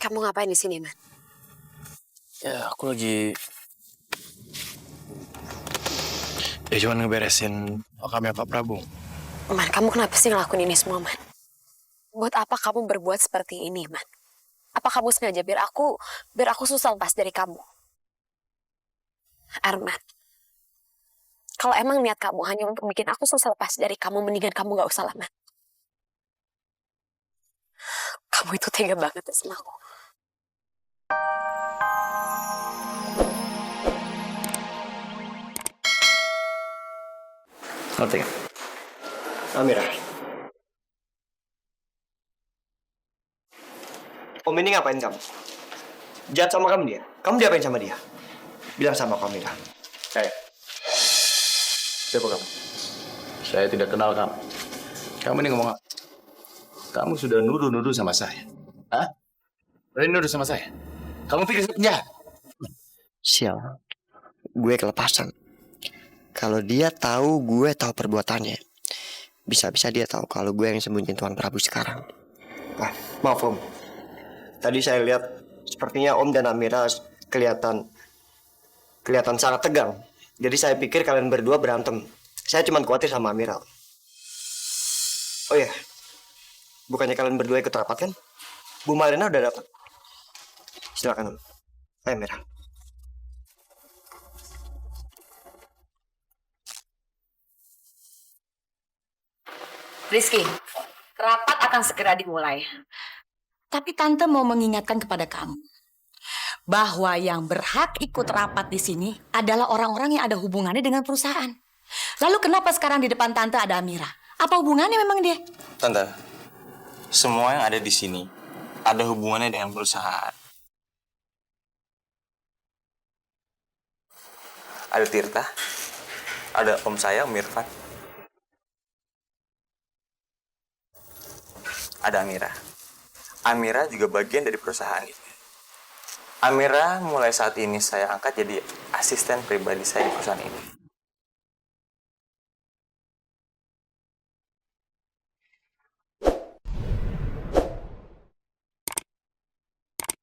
Kamu ngapain di sini, Man? Ya, aku lagi... cuma ngeberesin makamnya Pak Prabu. Man, kamu kenapa sih ngelakuin ini semua, Man? Buat apa kamu berbuat seperti ini, Man? Apa kamu sengaja biar aku susah lepas dari kamu? Arman, kalau emang niat kamu hanya untuk bikin aku susah lepas dari kamu, mendingan kamu gak usah lah, Man. Kamu itu tega banget ya sama aku. Ngerti kan? Amira. Om ini ngapain kamu? Jahat sama kamu dia? Kamu diapain sama dia? Bilang sama aku, Amira. Siapa kamu? Saya tidak kenal kamu. Kamu ini ngomong apa? Kamu sudah nuduh-nuduh sama saya. Hah? Berani nuduh sama saya? Kamu pikir saya penjahat? Sial. Gue kelepasan. Kalau dia tahu gue tahu perbuatannya, bisa-bisa dia tahu kalau gue yang sembunyiin Tuan Prabu sekarang. Maaf Om. Tadi saya lihat sepertinya Om dan Amira kelihatan sangat tegang. Jadi saya pikir kalian berdua berantem. Saya cuma khawatir sama Amira. Oh iya, bukannya kalian berdua ikut rapat kan? Bu Malena udah datang. Silakan Om. Ayo Amira. Rizky, rapat akan segera dimulai. Tapi Tante mau mengingatkan kepada kamu bahwa yang berhak ikut rapat di sini adalah orang-orang yang ada hubungannya dengan perusahaan. Lalu kenapa sekarang di depan Tante ada Amira? Apa hubungannya memang dia? Tante, semua yang ada di sini ada hubungannya dengan perusahaan. Ada Tirta, ada om saya, Om Irfan. Ada Amira. Amira juga bagian dari perusahaan ini. Amira mulai saat ini saya angkat jadi asisten pribadi saya di perusahaan ini.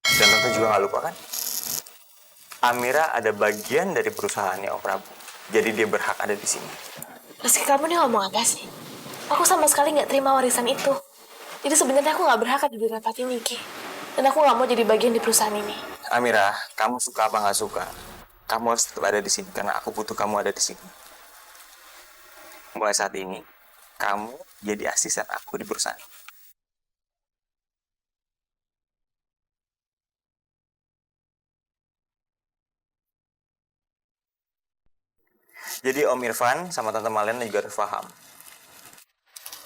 Dan Tante juga nggak lupa kan? Amira ada bagian dari perusahaannya Om Prabu. Jadi dia berhak ada di sini. Rizky, kamu nih ngomong apa sih? Aku sama sekali nggak terima warisan itu. Jadi sebenarnya aku nggak berhak ada di rapat ini, Ki. Dan aku nggak mau jadi bagian di perusahaan ini. Amira, kamu suka apa nggak suka? Kamu harus tetap ada di sini karena aku butuh kamu ada di sini. Mulai saat ini, kamu jadi asisten aku di perusahaan ini. Jadi Om Irfan sama Tante Malena juga harus paham.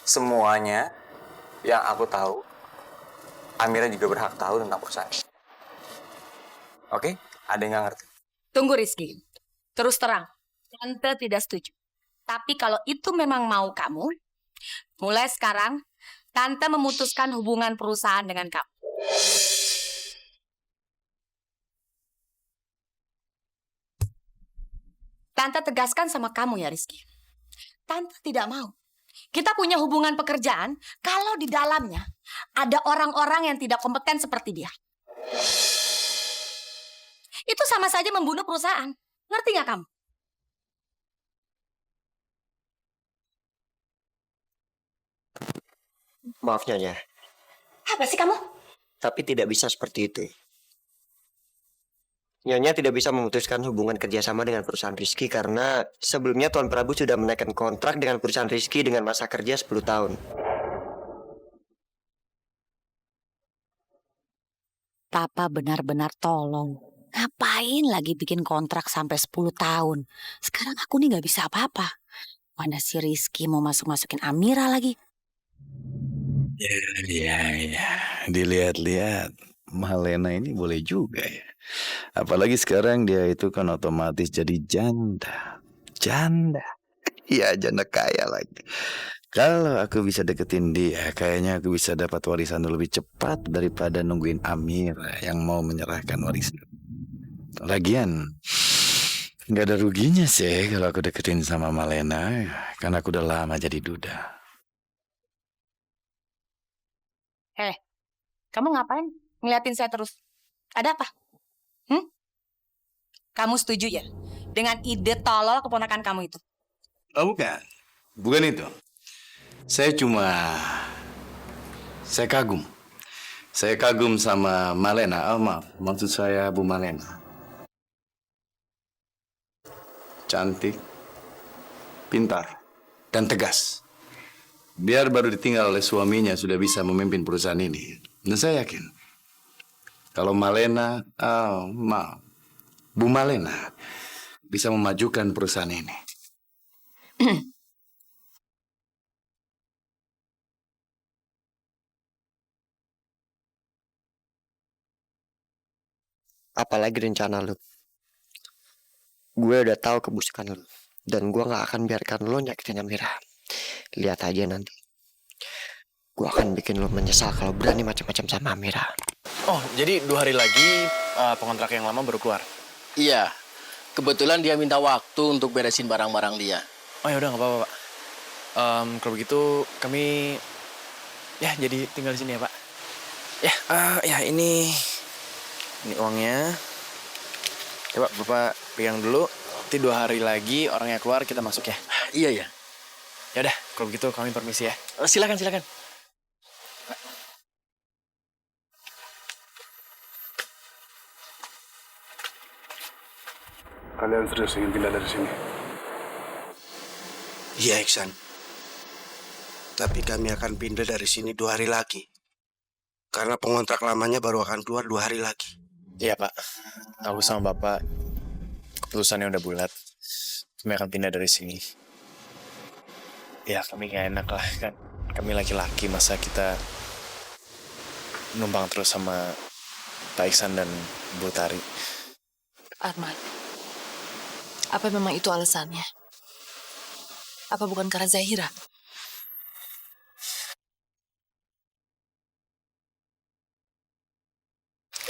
Semuanya yang aku tahu, Amira juga berhak tahu tentang perusahaan. Oke? Ada yang nggak ngerti? Tunggu Rizky, terus terang, Tante tidak setuju. Tapi kalau itu memang mau kamu, mulai sekarang Tante memutuskan hubungan perusahaan dengan kamu. Tante tegaskan sama kamu ya Rizky. Tante tidak mau. Kita punya hubungan pekerjaan kalau di dalamnya ada orang-orang yang tidak kompeten seperti dia. Itu sama saja membunuh perusahaan. Ngerti nggak kamu? Maaf Nyonya, Apa sih kamu? tapi tidak bisa seperti itu. Nyonya tidak bisa memutuskan hubungan kerjasama dengan perusahaan Rizky karena sebelumnya Tuan Prabu sudah menaikkan kontrak dengan perusahaan Rizky dengan masa kerja 10 tahun. Papa benar-benar tolong. Ngapain lagi bikin kontrak sampai 10 tahun? Sekarang aku nih nggak bisa apa-apa. Mana si Rizky mau masuk-masukin Amira lagi? Ya. Dilihat-lihat, Malena ini boleh juga ya. Apalagi sekarang dia itu kan otomatis jadi janda. Janda. Ya, janda kaya lagi. Kalau aku bisa deketin dia, kayaknya aku bisa dapat warisan lebih cepat daripada nungguin Amira yang mau menyerahkan warisan. Lagian, nggak ada ruginya sih kalau aku deketin sama Malena, karena aku udah lama jadi duda. Kamu ngapain? ngeliatin saya terus. Ada apa? Kamu setuju ya dengan ide tolol keponakan kamu itu? Oh bukan, bukan itu. Saya kagum. Saya kagum sama Malena. Oh maaf, maksud saya Bu Malena. Cantik, pintar, dan tegas. Biar baru ditinggal oleh suaminya sudah bisa memimpin perusahaan ini. Dan saya yakin, kalau Bu Malena bisa memajukan perusahaan ini. Apalagi rencana lu. Gue udah tahu kebusukan lu. Dan gue gak akan biarkan lu nyakitin Amira. Lihat aja nanti. Gue akan bikin lu menyesal kalau berani macam-macam sama Amira. Oh, jadi 2 hari lagi pengontrak yang lama baru keluar? Iya, kebetulan dia minta waktu untuk beresin barang-barang dia. Oh ya udah nggak apa-apa Pak. Kalau begitu kami ya jadi tinggal di sini ya Pak. Ya, ya ini uangnya. Coba Bapak pegang dulu. Nanti 2 hari lagi orangnya keluar kita masuk ya. Iya ya. Ya udah, kalau begitu kami permisi ya. Silakan, silakan. Kalian serius ingin pindah dari sini? Iya, Iksan. Tapi kami akan pindah dari sini 2 hari lagi. Karena pengontrak lamanya baru akan keluar 2 hari lagi. Iya Pak, aku sama Bapak keputusannya udah bulat. Kami akan pindah dari sini. Ya kami gak enak lah kan. Kami laki-laki, masa kita numpang terus sama Pak Iksan dan Bu Tari. Arman, apa memang itu alasannya? Apa bukan karena Zahira?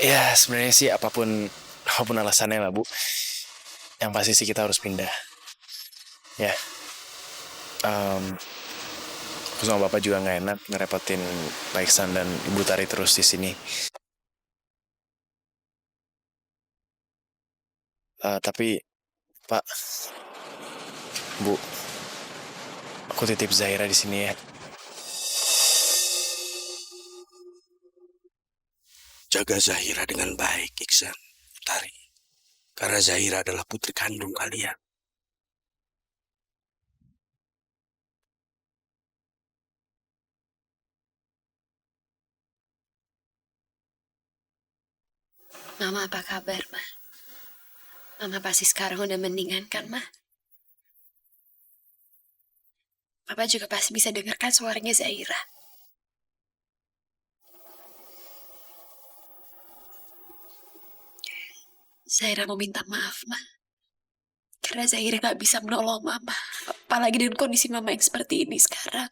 Ya sebenarnya sih apapun alasannya lah Bu. Yang pasti sih kita harus pindah. Ya. Aku sama Bapak juga nggak enak ngerepotin Pak Iksan dan Ibu Tari terus di sini. Tapi Pak, Bu, aku titip Zahira di sini ya. Jaga Zahira dengan baik, Iksan, Tari. Karena Zahira adalah putri kandung kalian. Mama apa kabar, Ma? Mama pasti sekarang udah mendingan kan, Ma? Papa juga pasti bisa dengarkan suaranya Zahira. Zahira mau minta maaf, Ma. Karena Zahira gak bisa menolong Mama. Apalagi dengan kondisi Mama yang seperti ini sekarang.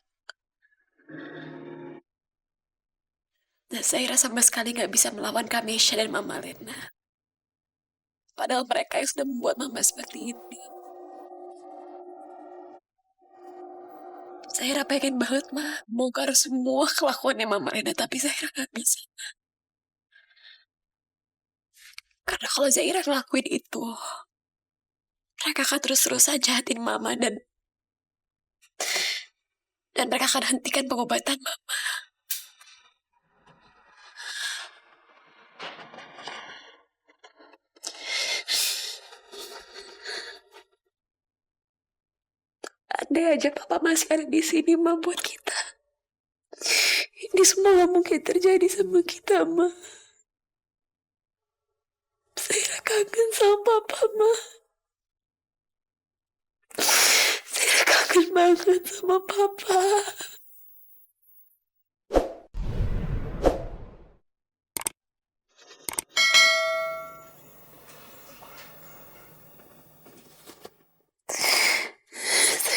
Dan Zahira sama sekali gak bisa melawan Kamesha dan Mama Lena. Padahal mereka yang sudah membuat Mama seperti ini. Zahira pengen banget, Ma, bongkar semua kelakuannya Mama Lena, tapi Zahira gak bisa. Karena kalau Zahira ngelakuin itu, mereka akan terus-terusan jahatin Mama dan mereka akan hentikan pengobatan Mama. Andai aja Papa masih ada di sini, Ma, buat kita. Ini semua gak mungkin terjadi sama kita, Ma. Saya kangen sama Papa, Ma. Saya kangen banget sama Papa.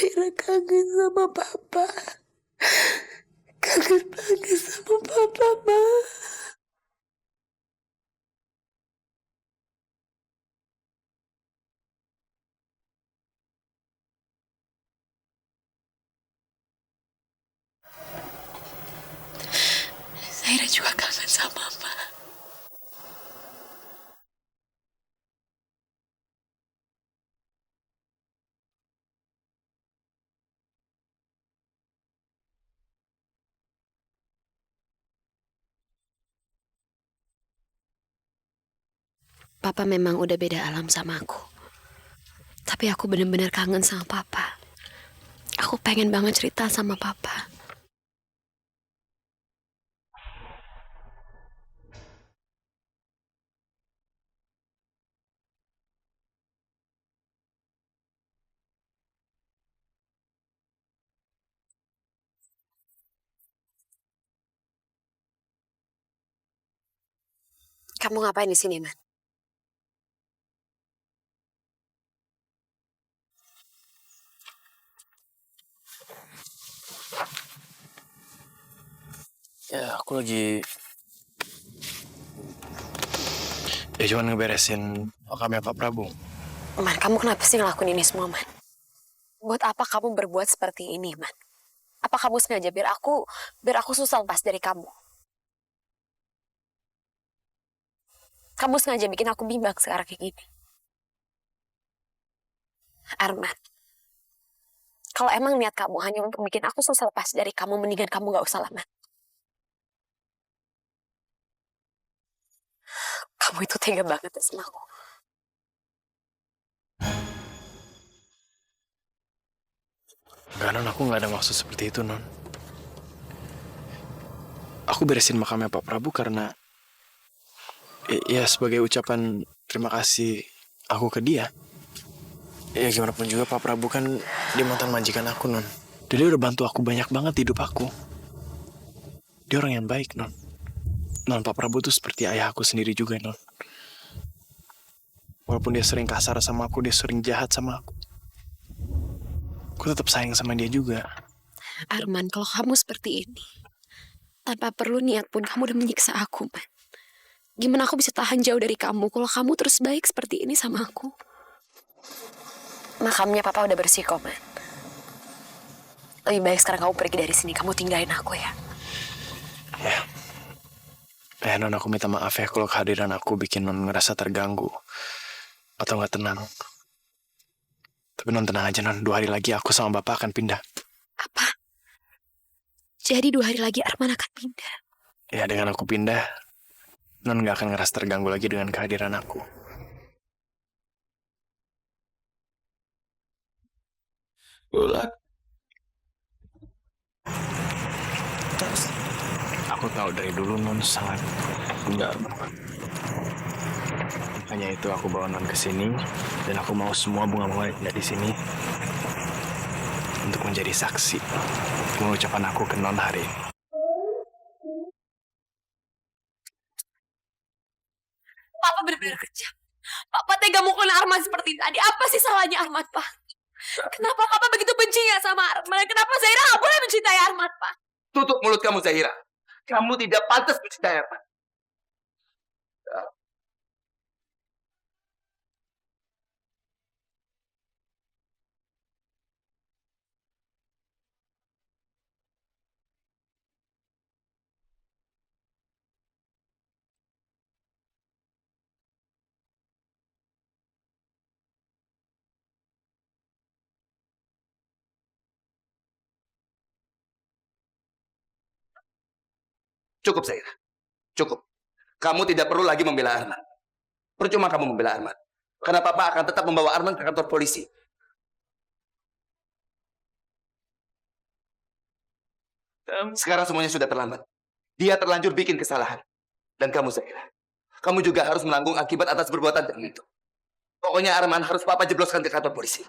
Saya kangen sama Papa. Kangen banget sama Papa, Ma. Zaira juga kangen sama Mama. Papa memang udah beda alam sama aku. Tapi aku bener-bener kangen sama Papa. Aku pengen banget cerita sama Papa. Kamu ngapain di sini, Man? Ya, aku lagi cuma ngeberesin makamnya Pak Prabu. Man, kamu kenapa sih ngelakuin ini semua, Man? Buat apa kamu berbuat seperti ini, Man? Apa kamu sengaja biar aku susah lepas dari kamu? Kamu sengaja bikin aku bimbang sekarang kayak gini. Arman, kalau emang niat kamu hanya untuk bikin aku susah lepas dari kamu, mendingan kamu gak usah lama. Kamu itu tega banget ya sama aku. Enggak, Non, aku nggak ada maksud seperti itu, Non. Aku beresin makamnya Pak Prabu karena ya sebagai ucapan terima kasih aku ke dia. Ya gimana pun juga Pak Prabu kan dia mantan majikan aku, Non. Dan dia udah bantu aku banyak banget di hidup aku. Dia orang yang baik, Non. Non, Pak Prabu tuh seperti ayah aku sendiri juga, Non. Walaupun dia sering kasar sama aku, dia sering jahat sama aku tetap sayang sama dia juga. Arman, kalau kamu seperti ini, tanpa perlu niat pun kamu udah menyiksa aku, Man. Gimana aku bisa tahan jauh dari kamu kalau kamu terus baik seperti ini sama aku? Makamnya Papa udah bersih kok, Man. Lebih baik sekarang kamu pergi dari sini, kamu tinggalin aku ya. Ya. Non, aku minta maaf ya kalau kehadiran aku bikin Non ngerasa terganggu atau nggak tenang. Tapi Non tenang aja, Non. 2 hari lagi aku sama Bapak akan pindah. Apa? Jadi 2 hari lagi Arman akan pindah? Ya, dengan aku pindah, Non nggak akan ngerasa terganggu lagi dengan kehadiran aku. Aku tahu dari dulu Non sangat enggak. Makanya itu aku bawa Non ke sini dan aku mau semua bunga-bunga yang ada di sini untuk menjadi saksi pengucapan aku ke Non hari ini. Papa benar-benar kejam. Papa tega mukulin Arman seperti tadi. Apa sih salahnya Arman, Pak? Kenapa Papa begitu benci ya sama Arman? Kenapa Zaira nggak boleh mencintai Arman, Pak? Tutup mulut kamu, Zahira. Kamu tidak pantas mencintai Arman. Cukup, Zahira. Cukup. Kamu tidak perlu lagi membela Arman. Percuma kamu membela Arman. Karena Papa akan tetap membawa Arman ke kantor polisi. Sekarang semuanya sudah terlambat. Dia terlanjur bikin kesalahan. Dan kamu, Zahira, kamu juga harus menanggung akibat atas perbuatan kamu itu. Pokoknya Arman harus Papa jebloskan ke kantor polisi.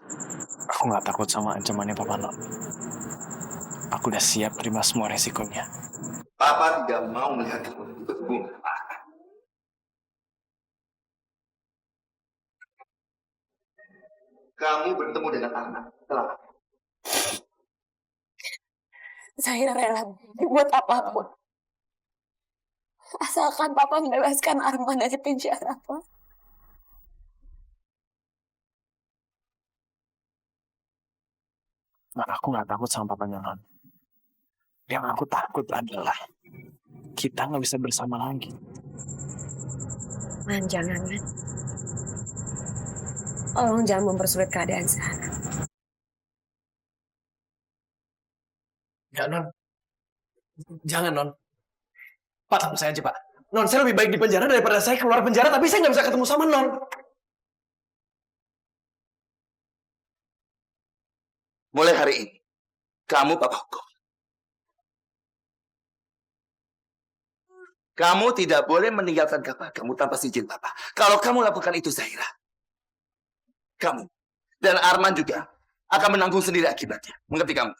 Aku nggak takut sama ancamannya Papa, Non. Aku udah siap terima semua resikonya. Papa tidak mau melihat kamu berhubung. Kamu bertemu dengan Arman. Selamat. Zaira rela buat apapun. Asalkan Papa membebaskan Arman dari penjara, Pak. Nah, aku nggak takut sama papanya Non. Yang aku takut adalah kita nggak bisa bersama lagi. Man, jangan, Man. Tolong jangan mempersulit keadaan Zahra. Nggak, Non. Jangan, Non. Pak, sama saya aja, Pak. Non, saya lebih baik di penjara daripada saya keluar penjara, tapi saya nggak bisa ketemu sama Non. Mulai hari ini, kamu papa hukum. Kamu tidak boleh meninggalkan kapal kamu tanpa izin papa. Kalau kamu lakukan itu, Zahira, kamu dan Arman juga akan menanggung sendiri akibatnya. Mengerti kamu?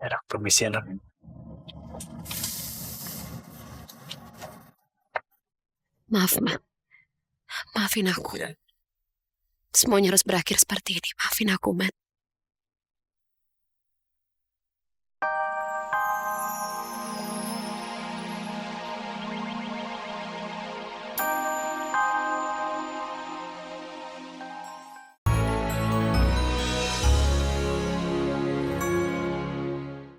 Ya, permisi ya, Non. Maaf, Ma. Maafin aku. Semuanya harus berakhir seperti ini. Maafin aku, Man.